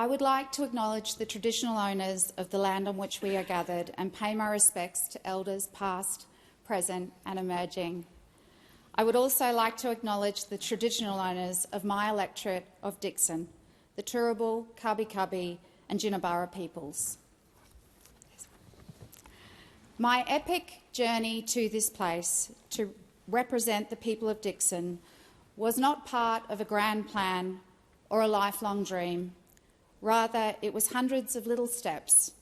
I would like to acknowledge the traditional owners of the land on which we are gathered and pay my respects to elders past, present and emerging. I would also like to acknowledge the traditional owners of my electorate of Dickson, the Turrbal, Kabi Kabi and Jinnabara peoples. My epic journey to this place to represent the people of Dickson was not part of a grand plan or a lifelong dream. Rather, it was hundreds of little steps,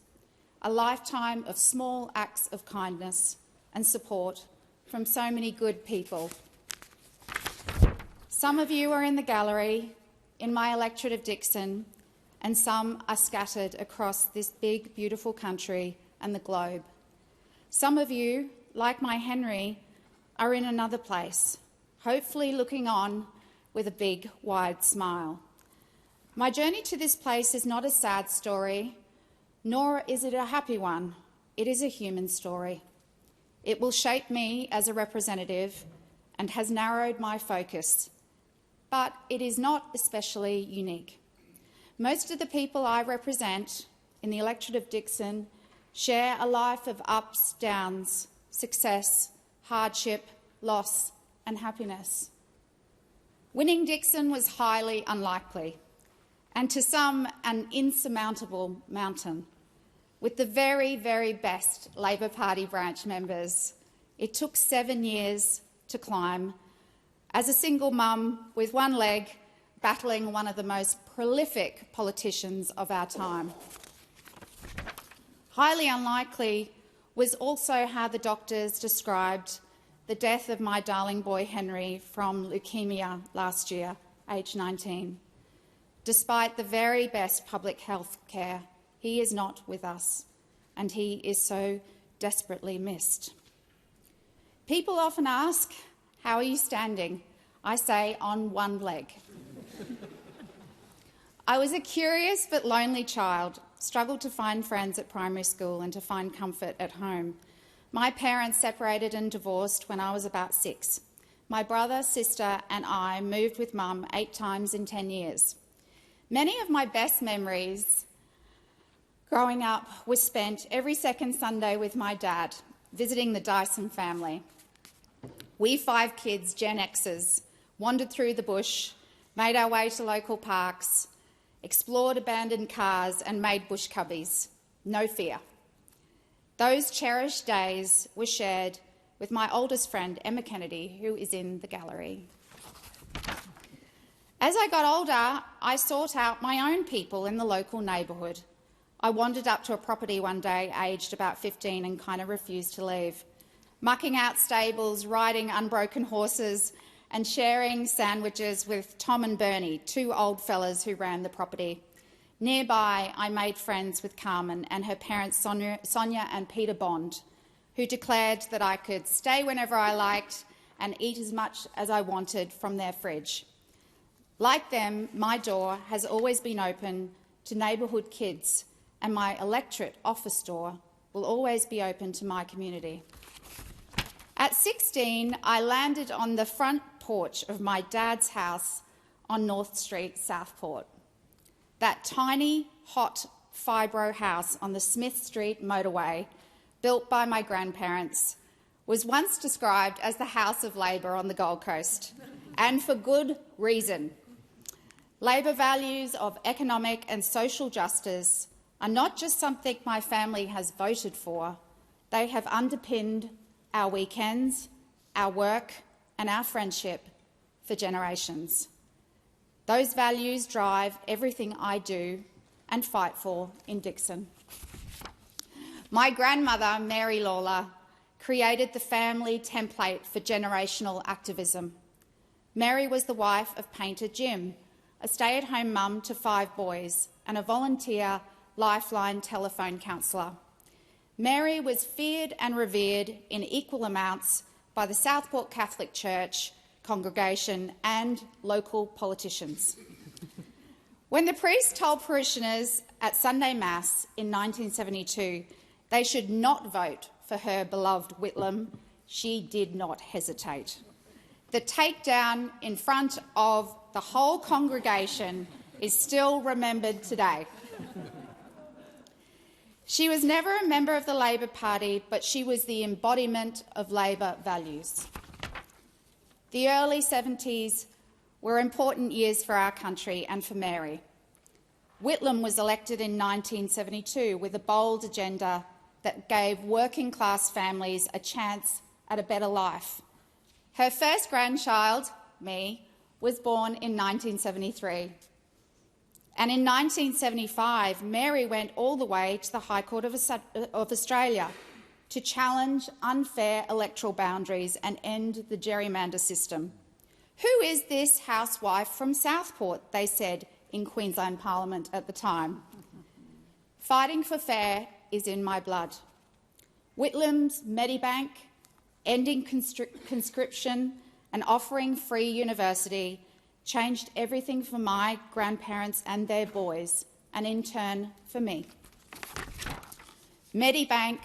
a lifetime of small acts of kindness and support from so many good people. Some of you are in the gallery, in my electorate of Dickson, and some are scattered across this big, beautiful country and the globe. Some of you, like my Henry, are in another place, hopefully looking on with a big, wide smile. My journey to this place is not a sad story, nor is it a happy one. It is a human story. It will shape me as a representative and has narrowed my focus, but it is not especially unique. Most of the people I represent in the electorate of Dickson share a life of ups, downs, success, hardship, loss and happiness. Winning Dickson was highly unlikely, and to some an insurmountable mountain. With the very, very best Labor Party branch members, it took 7 years to climb, as a single mum with one leg battling one of the most prolific politicians of our time. Highly unlikely was also how the doctors described the death of my darling boy Henry from leukaemia last year, aged 19. Despite the very best public health care, he is not with us, and he is so desperately missed. People often ask, "How are you standing?" I say, "On one leg." I was a curious but lonely child, struggled to find friends at primary school and to find comfort at home. My parents separated and divorced when I was about 6. My brother, sister and I moved with Mum 8 times in 10 years. Many of my best memories growing up were spent every second Sunday with my dad, visiting the Dyson family. We 5 kids, Gen Xers, wandered through the bush, made our way to local parks, explored abandoned cars and made bush cubbies. No fear. Those cherished days were shared with my oldest friend, Emma Kennedy, who is in the gallery. As I got older, I sought out my own people in the local neighbourhood. I wandered up to a property one day, aged about 15, and kind of refused to leave. Mucking out stables, riding unbroken horses and sharing sandwiches with Tom and Bernie, 2 old fellas who ran the property. Nearby, I made friends with Carmen and her parents Sonia and Peter Bond, who declared that I could stay whenever I liked and eat as much as I wanted from their fridge. Like them, my door has always been open to neighbourhood kids, and my electorate office door will always be open to my community. At 16, I landed on the front porch of my dad's house on North Street, Southport. That tiny, hot, fibro house on the Smith Street motorway, built by my grandparents, was once described as the House of Labor on the Gold Coast, and for good reason. Labor values of economic and social justice are not just something my family has voted for, they have underpinned our weekends, our work and our friendship for generations. Those values drive everything I do and fight for in Dickson. My grandmother, Mary Lawler, created the family template for generational activism. Mary was the wife of painter Jim, a stay-at-home mum to 5 boys and a volunteer Lifeline telephone counsellor. Mary was feared and revered in equal amounts by the Southport Catholic Church congregation and local politicians. When the priest told parishioners at Sunday Mass in 1972 they should not vote for her beloved Whitlam, she did not hesitate. The takedown in front of the whole congregation is still remembered today. She was never a member of the Labor Party, but she was the embodiment of Labor values. The early 70s were important years for our country and for Mary. Whitlam was elected in 1972 with a bold agenda that gave working-class families a chance at a better life. Her first grandchild, me, was born in 1973. And in 1975, Mary went all the way to the High Court of Australia to challenge unfair electoral boundaries and end the gerrymander system. "Who is this housewife from Southport?" they said in Queensland Parliament at the time. Fighting for fair is in my blood. Whitlam's Medibank, ending conscription and offering free university changed everything for my grandparents and their boys, and in turn for me. Medibank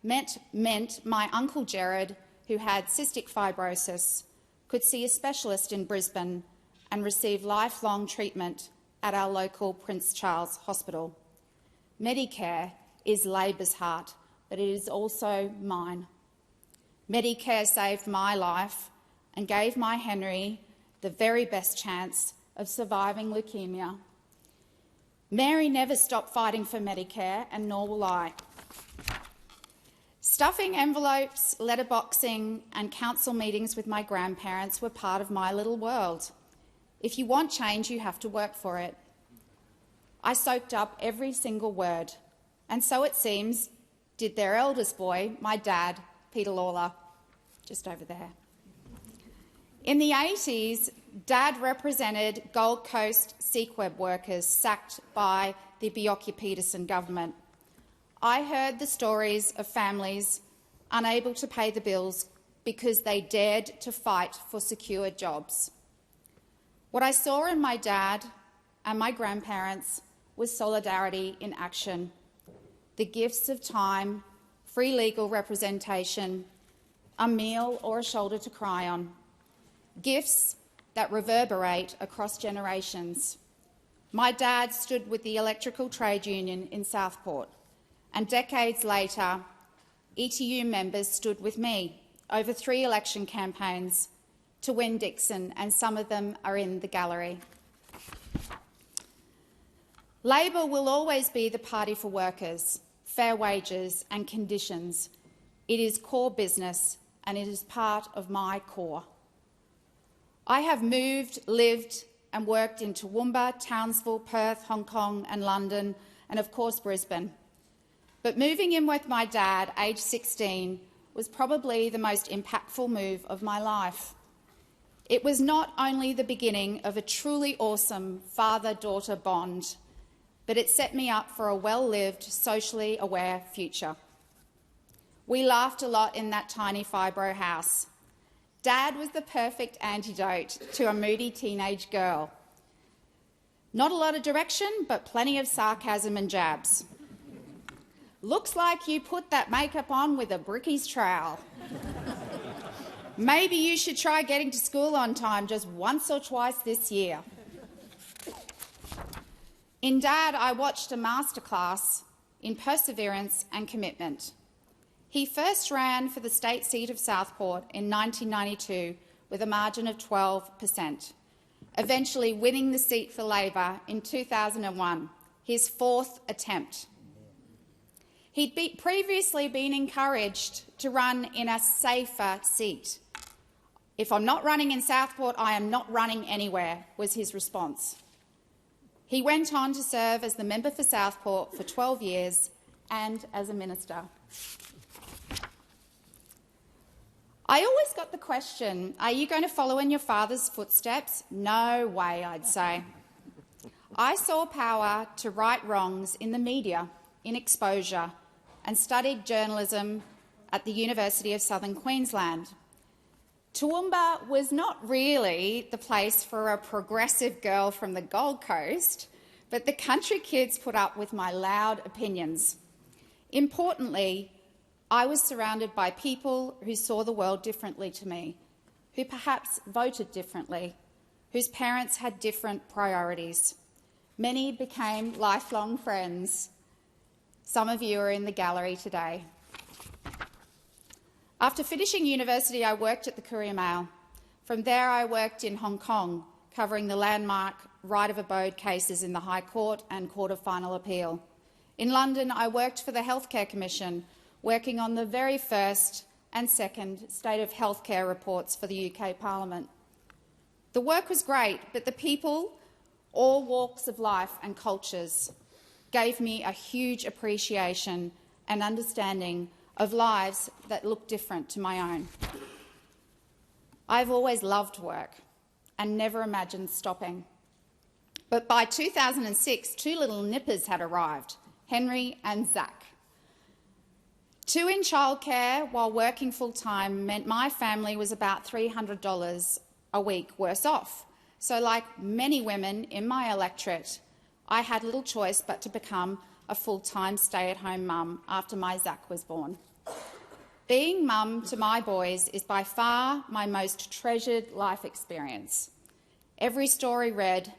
meant my Uncle Gerard, who had cystic fibrosis, could see a specialist in Brisbane and receive lifelong treatment at our local Prince Charles Hospital. Medicare is Labor's heart, but it is also mine. Medicare saved my life and gave my Henry the very best chance of surviving leukaemia. Mary never stopped fighting for Medicare, and nor will I. Stuffing envelopes, letterboxing and council meetings with my grandparents were part of my little world. If you want change, you have to work for it. I soaked up every single word, and so it seems did their eldest boy, my dad, Peter Lawler, just over there. In the 80s, Dad represented Gold Coast SeekWeb workers sacked by the Bjelke-Petersen government. I heard the stories of families unable to pay the bills because they dared to fight for secure jobs. What I saw in my dad and my grandparents was solidarity in action. The gifts of time, free legal representation, a meal or a shoulder to cry on. Gifts that reverberate across generations. My dad stood with the Electrical Trade Union in Southport, and decades later, ETU members stood with me over 3 election campaigns to win Dickson, and some of them are in the gallery. Labor will always be the party for workers, fair wages and conditions. It is core business, and it is part of my core. I have moved, lived and worked in Toowoomba, Townsville, Perth, Hong Kong and London, and of course Brisbane. But moving in with my dad, aged 16, was probably the most impactful move of my life. It was not only the beginning of a truly awesome father-daughter bond, but it set me up for a well-lived, socially aware future. We laughed a lot in that tiny fibro house. Dad was the perfect antidote to a moody teenage girl. Not a lot of direction, but plenty of sarcasm and jabs. "Looks like you put that makeup on with a bricky's trowel. Maybe you should try getting to school on time just once or twice this year." In Dad, I watched a masterclass in perseverance and commitment. He first ran for the state seat of Southport in 1992 with a margin of 12%, eventually winning the seat for Labor in 2001, his 4th attempt. He'd previously been encouraged to run in a safer seat. "If I'm not running in Southport, I am not running anywhere," was his response. He went on to serve as the member for Southport for 12 years and as a minister. I always got the question, are you going to follow in your father's footsteps? No way, I'd say. I saw power to right wrongs in the media, in exposure, and studied journalism at the University of Southern Queensland. Toowoomba was not really the place for a progressive girl from the Gold Coast, but the country kids put up with my loud opinions. Importantly, I was surrounded by people who saw the world differently to me, who perhaps voted differently, whose parents had different priorities. Many became lifelong friends. Some of you are in the gallery today. After finishing university, I worked at the Courier Mail. From there, I worked in Hong Kong, covering the landmark right of abode cases in the High Court and Court of Final Appeal. In London, I worked for the Healthcare Commission, working on the very first and second State of Healthcare reports for the UK Parliament. The work was great, but the people, all walks of life and cultures, gave me a huge appreciation and understanding of lives that look different to my own. I've always loved work and never imagined stopping. But by 2006, two little nippers had arrived, Henry and Zach. Two in childcare while working full-time meant my family was about $300 a week worse off. So like many women in my electorate, I had little choice but to become a full-time stay-at-home mum after my Zach was born. Being mum to my boys is by far my most treasured life experience. Every story read,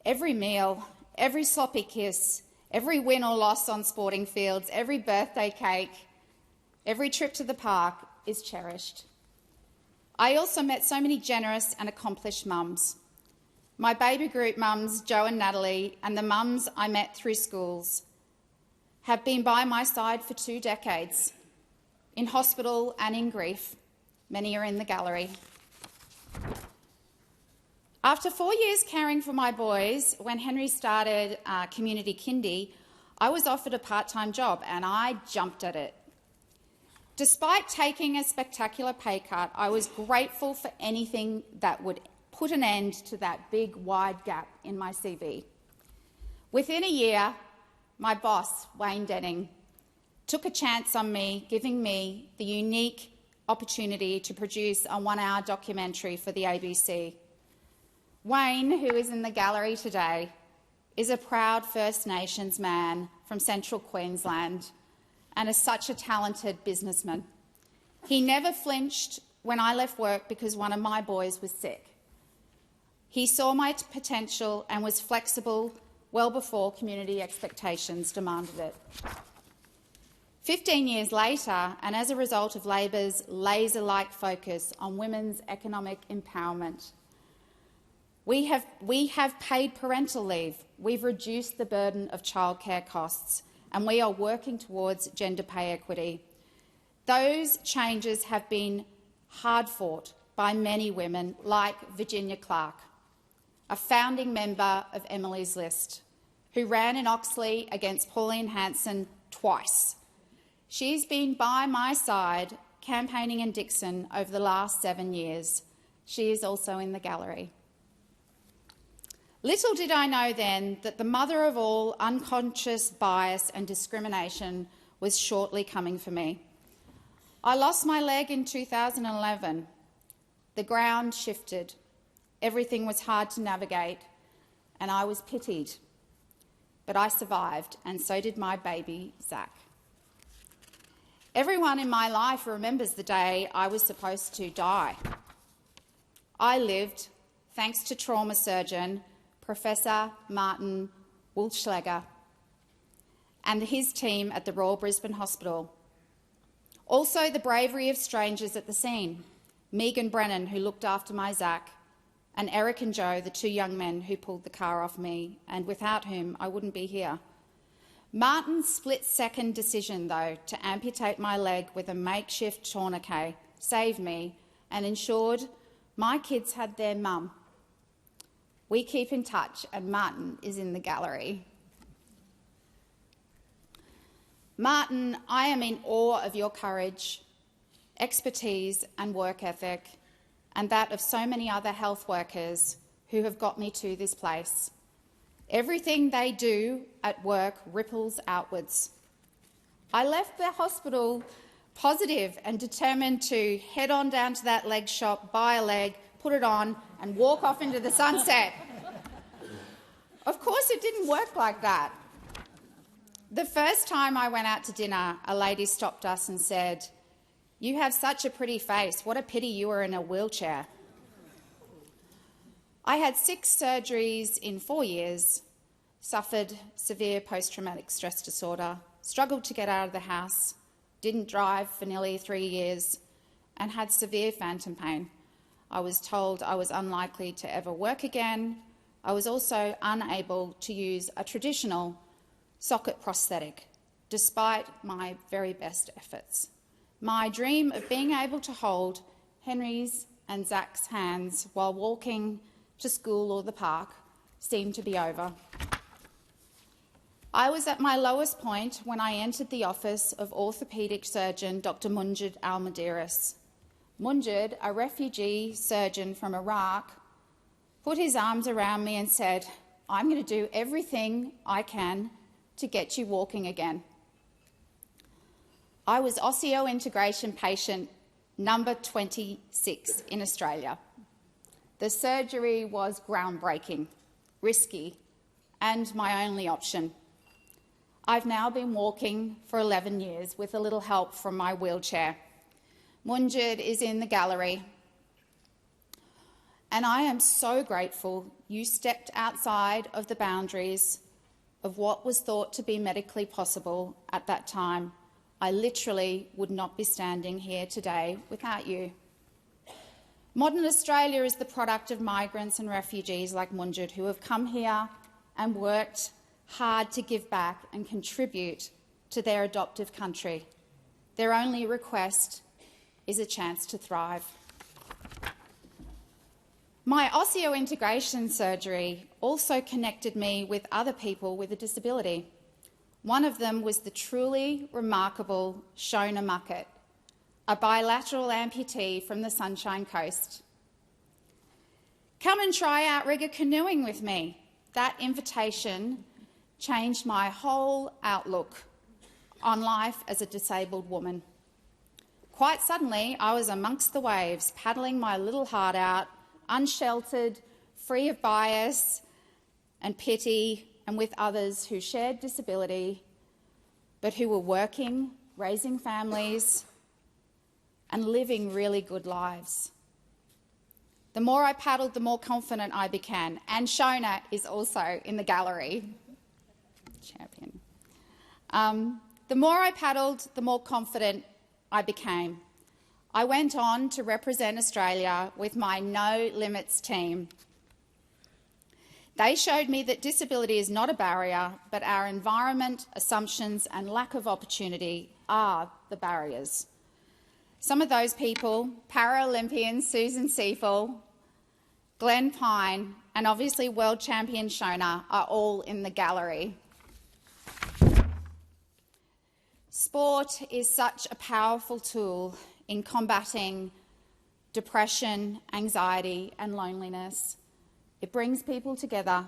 every meal, every sloppy kiss, every win or loss on sporting fields, every birthday cake, every trip to the park is cherished. I also met so many generous and accomplished mums. My baby group mums, Jo and Natalie, and the mums I met through schools have been by my side for 2 decades, in hospital and in grief. Many are in the gallery. After 4 years caring for my boys, when Henry started community kindy, I was offered a part-time job and I jumped at it. Despite taking a spectacular pay cut, I was grateful for anything that would put an end to that big, wide gap in my CV. Within a year, my boss, Wayne Denning, took a chance on me, giving me the unique opportunity to produce a 1-hour documentary for the ABC. Wayne, who is in the gallery today, is a proud First Nations man from central Queensland and is such a talented businessman. He never flinched when I left work because one of my boys was sick. He saw my potential and was flexible well before community expectations demanded it. 15 years later, and as a result of Labor's laser-like focus on women's economic empowerment, we have paid parental leave, we've reduced the burden of childcare costs, and we are working towards gender pay equity. Those changes have been hard-fought by many women, like Virginia Clark, a founding member of Emily's List, who ran in Oxley against Pauline Hanson twice. She's been by my side campaigning in Dickson over the last 7 years. She is also in the gallery. Little did I know then that the mother of all unconscious bias and discrimination was shortly coming for me. I lost my leg in 2011. The ground shifted. Everything was hard to navigate, and I was pitied. But I survived, and so did my baby, Zach. Everyone in my life remembers the day I was supposed to die. I lived, thanks to trauma surgeon Professor Martin Wulschläger and his team at the Royal Brisbane Hospital. Also the bravery of strangers at the scene, Megan Brennan, who looked after my Zach, and Eric and Joe, the 2 young men who pulled the car off me, and without whom I wouldn't be here. Martin's split-second decision, though, to amputate my leg with a makeshift tourniquet saved me and ensured my kids had their mum. We keep in touch, and Martin is in the gallery. Martin, I am in awe of your courage, expertise and work ethic, and that of so many other health workers who have got me to this place. Everything they do at work ripples outwards. I left the hospital positive and determined to head on down to that leg shop, buy a leg, put it on and walk off into the sunset. Of course, it didn't work like that. The first time I went out to dinner, a lady stopped us and said, "You have such a pretty face. What a pity you were in a wheelchair." I had 6 surgeries in 4 years, suffered severe post-traumatic stress disorder, struggled to get out of the house, didn't drive for nearly 3 years, and had severe phantom pain. I was told I was unlikely to ever work again. I was also unable to use a traditional socket prosthetic, despite my very best efforts. My dream of being able to hold Henry's and Zach's hands while walking to school or the park seemed to be over. I was at my lowest point when I entered the office of orthopaedic surgeon Dr. Munjid Al-Madiris. Munjid, a refugee surgeon from Iraq, put his arms around me and said, "I'm going to do everything I can to get you walking again." I was osseointegration patient number 26 in Australia. The surgery was groundbreaking, risky, and my only option. I've now been walking for 11 years with a little help from my wheelchair. Munjid is in the gallery, and I am so grateful you stepped outside of the boundaries of what was thought to be medically possible at that time. I literally would not be standing here today without you. Modern Australia is the product of migrants and refugees like Munjid who have come here and worked hard to give back and contribute to their adoptive country. Their only request is a chance to thrive. My osseointegration surgery also connected me with other people with a disability. One of them was the truly remarkable Shona Muckett, a bilateral amputee from the Sunshine Coast. "Come and try outrigger canoeing with me." That invitation changed my whole outlook on life as a disabled woman. Quite suddenly, I was amongst the waves, paddling my little heart out, unsheltered, free of bias and pity, and with others who shared disability, but who were working, raising families, and living really good lives. The more I paddled, the more confident I became, and Shona is also in the gallery. Champion. The more I paddled, the more confident I became. I went on to represent Australia with my No Limits team. They showed me that disability is not a barrier, but our environment, assumptions and lack of opportunity are the barriers. Some of those people, Paralympian Susan Seafall, Glenn Pine and obviously world champion Shona, are all in the gallery. Sport is such a powerful tool in combating depression, anxiety and loneliness. It brings people together.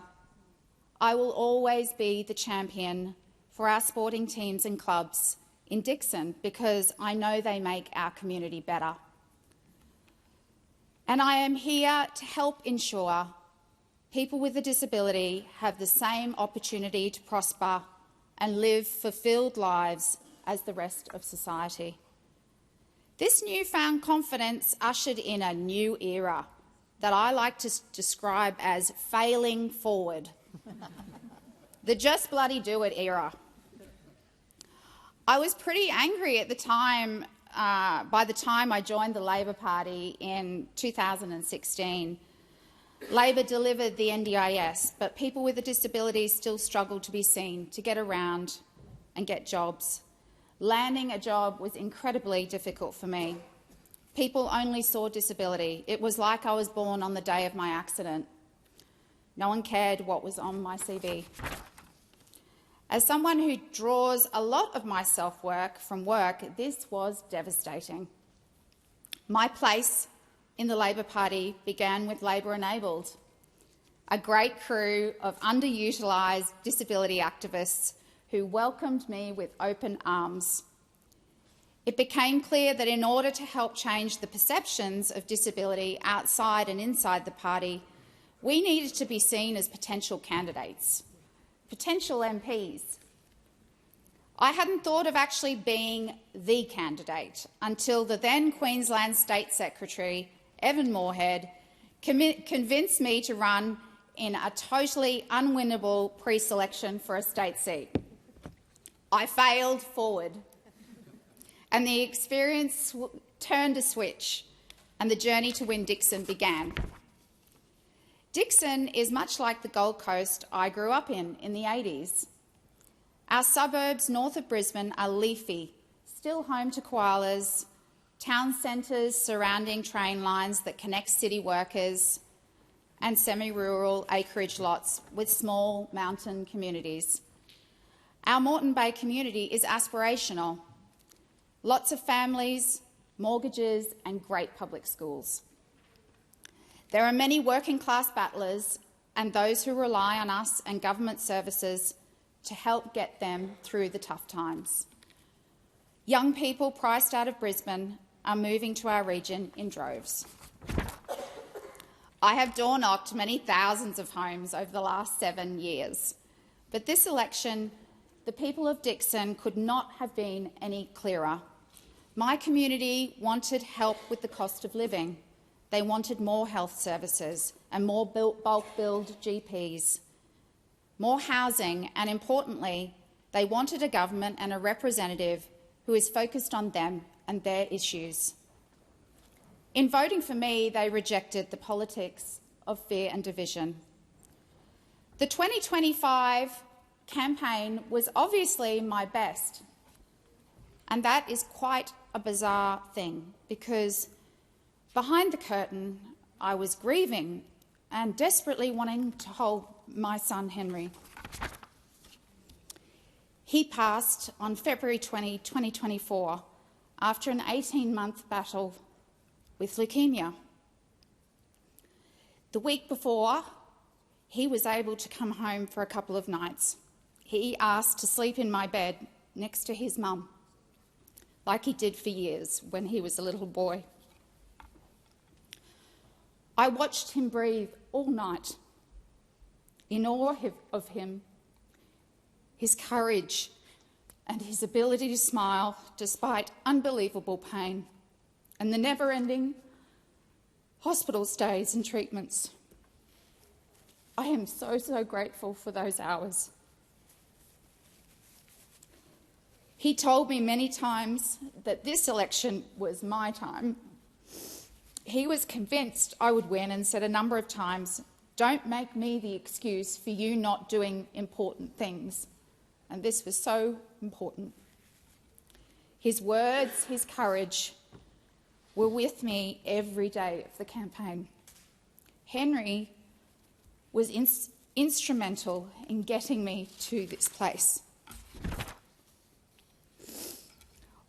I will always be the champion for our sporting teams and clubs in Dickson because I know they make our community better. And I am here to help ensure people with a disability have the same opportunity to prosper and live fulfilled lives as the rest of society. This newfound confidence ushered in a new era that I like to describe as failing forward. The just bloody do it era. I was pretty angry at the time, by the time I joined the Labor Party in 2016. Labor delivered the NDIS, but people with a disability still struggled to be seen, to get around and get jobs. Landing a job was incredibly difficult for me. People only saw disability. It was like I was born on the day of my accident. No one cared what was on my CV. As someone who draws a lot of my self-work from work, this was devastating. My place in the Labor Party began with Labor Enabled, a great crew of underutilised disability activists who welcomed me with open arms. It became clear that in order to help change the perceptions of disability outside and inside the party, we needed to be seen as potential candidates, potential MPs. I hadn't thought of actually being the candidate until the then Queensland State Secretary, Evan Moorhead, convinced me to run in a totally unwinnable pre-selection for a state seat. I failed forward, and the experience turned a switch, and the journey to win Dickson began. Dickson is much like the Gold Coast I grew up in the 80s. Our suburbs north of Brisbane are leafy, still home to koalas, town centres surrounding train lines that connect city workers, and semi-rural acreage lots with small mountain communities. Our Moreton Bay community is aspirational. Lots of families, mortgages and great public schools. There are many working-class battlers and those who rely on us and government services to help get them through the tough times. Young people priced out of Brisbane are moving to our region in droves. I have door-knocked many thousands of homes over the last 7 years, but this election, the people of Dickson could not have been any clearer. My community wanted help with the cost of living. They wanted more health services and more bulk billed GPs, more housing, and importantly, they wanted a government and a representative who is focused on them and their issues. In voting for me, they rejected the politics of fear and division. The 2025 campaign was obviously my best, and that is quite a bizarre thing because behind the curtain I was grieving and desperately wanting to hold my son Henry. He passed on February 20, 2024 after an 18-month battle with leukemia. The week before, he was able to come home for a couple of nights. He asked to sleep in my bed next to his mum, like he did for years when he was a little boy. I watched him breathe all night, in awe of him, his courage and his ability to smile despite unbelievable pain and the never-ending hospital stays and treatments. I am so, so grateful for those hours. He told me many times that this election was my time. He was convinced I would win and said a number of times, "Don't make me the excuse for you not doing important things." And this was so important. His words, his courage were with me every day of the campaign. Henry was instrumental in getting me to this place.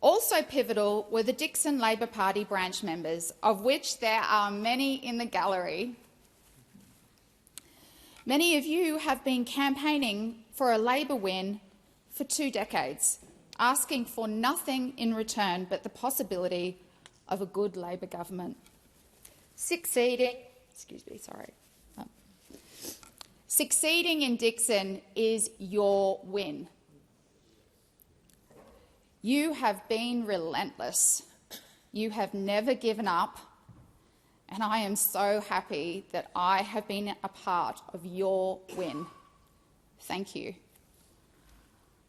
Also pivotal were the Dickson Labor Party branch members, of which there are many in the gallery. Many of you have been campaigning for a Labor win for 2 decades, asking for nothing in return but the possibility of a good Labor government. Succeeding in Dickson is your win. You have been relentless. You have never given up, and I am so happy that I have been a part of your win. Thank you.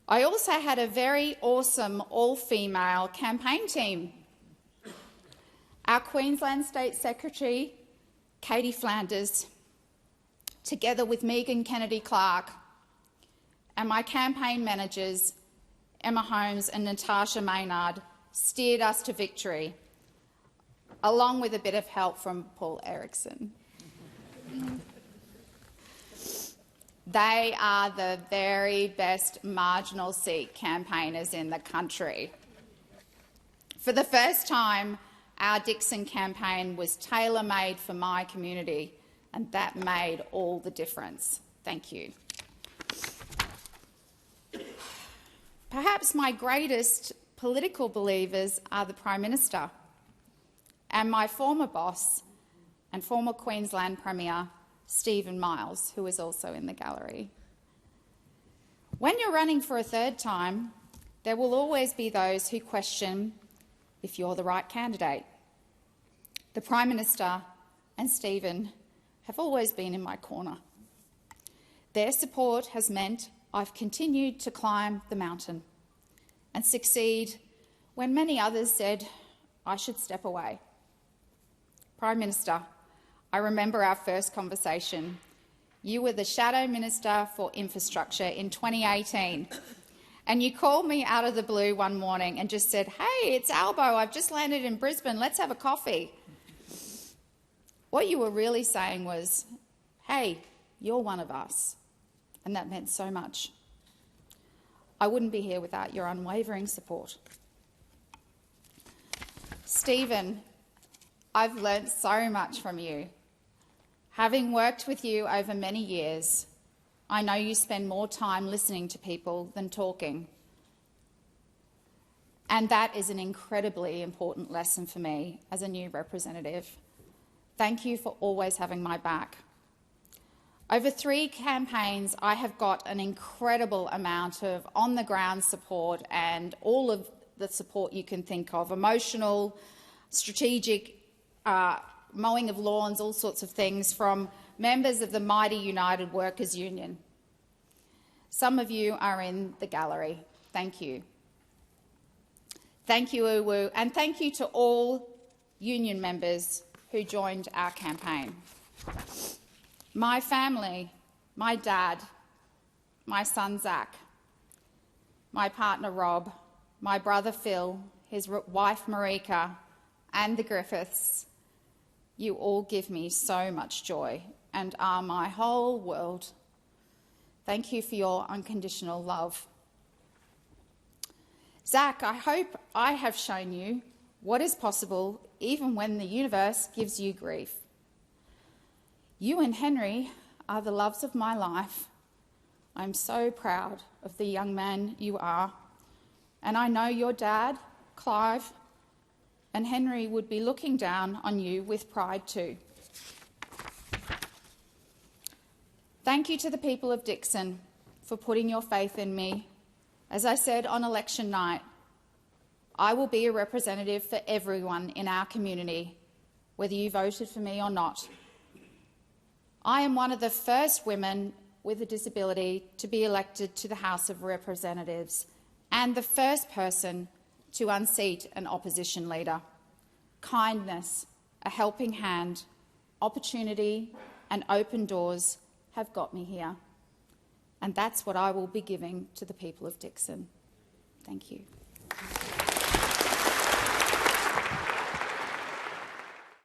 I also had a very awesome all-female campaign team. Our Queensland State Secretary, Katie Flanders, together with Megan Kennedy-Clark, and my campaign managers, Emma Holmes and Natasha Maynard, steered us to victory, along with a bit of help from Paul Erickson. They are the very best marginal seat campaigners in the country. For the first time, our Dickson campaign was tailor-made for my community, and that made all the difference. Thank you. Perhaps my greatest political believers are the Prime Minister and my former boss and former Queensland Premier, Stephen Miles, who is also in the gallery. When you're running for a third time, there will always be those who question if you're the right candidate. The Prime Minister and Stephen have always been in my corner. Their support has meant I've continued to climb the mountain and succeed when many others said I should step away. Prime Minister, I remember our first conversation. You were the Shadow Minister for Infrastructure in 2018, and you called me out of the blue one morning and just said, "Hey, it's Albo, I've just landed in Brisbane, let's have a coffee." What you were really saying was, "Hey, you're one of us," and that meant so much. I wouldn't be here without your unwavering support. Stephen, I've learnt so much from you. Having worked with you over many years, I know you spend more time listening to people than talking. And that is an incredibly important lesson for me as a new representative. Thank you for always having my back. Over 3 campaigns, I have got an incredible amount of on-the-ground support and all of the support you can think of, emotional, strategic, mowing of lawns, all sorts of things, from members of the mighty United Workers Union. Some of you are in the gallery. Thank you. Thank you, Uwu, and thank you to all union members who joined our campaign. My family, my dad, my son Zach, my partner Rob, my brother Phil, his wife Marika, and the Griffiths, you all give me so much joy and are my whole world. Thank you for your unconditional love. Zach, I hope I have shown you what is possible even when the universe gives you grief. You and Henry are the loves of my life. I'm so proud of the young man you are, and I know your dad, Clive, and Henry would be looking down on you with pride too. Thank you to the people of Dickson for putting your faith in me. As I said on election night, I will be a representative for everyone in our community, whether you voted for me or not. I am one of the first women with a disability to be elected to the House of Representatives and the first person to unseat an opposition leader. Kindness, a helping hand, opportunity and open doors have got me here. And that's what I will be giving to the people of Dickson. Thank you.